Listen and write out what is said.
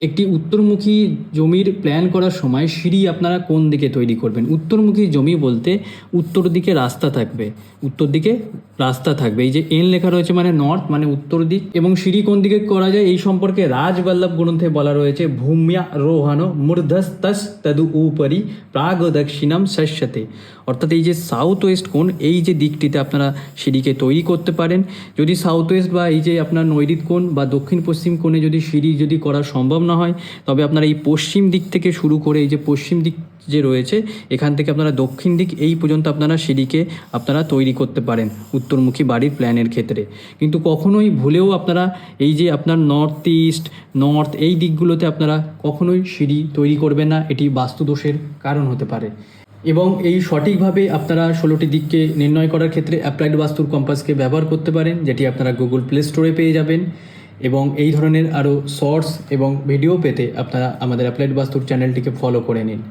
একটি উত্তরমুখী জমির প্ল্যান করার সময় সিঁড়ি আপনারা কোন দিকে তৈরি করবেন? উত্তরমুখী জমি বলতে উত্তর দিকে রাস্তা থাকবে, উত্তর দিকে রাস্তা থাকবে। এই যে এন লেখা রয়েছে মানে নর্থ, মানে উত্তর দিক। এবং সিঁড়ি কোন দিকে করা যায় এই সম্পর্কে রাজবল্লভ গ্রন্থে বলা রয়েছে, ভূম্যারোহণ মূর্ধস্তস তদু উপরি প্রাগ দক্ষিণম শস্যতে। অর্থাৎ এই যে সাউথ ওয়েস্ট কোণ, এই যে দিকটিতে আপনারা সিঁড়িকে তৈরি করতে পারেন। যদি সাউথ ওয়েস্ট বা এই যে আপনার নৈঋত কোণ বা দক্ষিণ পশ্চিম কোণে যদি সিঁড়ি যদি করা সম্ভব না হয়, তবে আপনারা এই পশ্চিম দিক থেকে শুরু করে এই যে পশ্চিম দিক যে রয়েছে এখান থেকে আপনারা দক্ষিণ দিক এই পর্যন্ত আপনারা সিঁড়িকে আপনারা তৈরি করতে পারেন উত্তরমুখী বাড়ির প্ল্যানের ক্ষেত্রে। কিন্তু কখনোই ভুলেও আপনারা এই যে আপনার নর্থ ইস্ট, নর্থ এই দিকগুলোতে আপনারা কখনোই সিঁড়ি তৈরি করবেন না, এটি বাস্তুদোষের কারণ হতে পারে। এবং এই সঠিকভাবে আপনারা 16টি দিককে নির্ণয় করার ক্ষেত্রে অ্যাপ্লাইড বাস্তুর কম্পাসকে ব্যবহার করতে পারেন, যেটি আপনারা গুগল প্লে স্টোরে পেয়ে যাবেন। এবং এই ধরনের আরও শর্টস এবং ভিডিও পেতে আপনারা আমাদের অ্যাপ্লাইড বাস্তুর চ্যানেলটিকে ফলো করে নিন।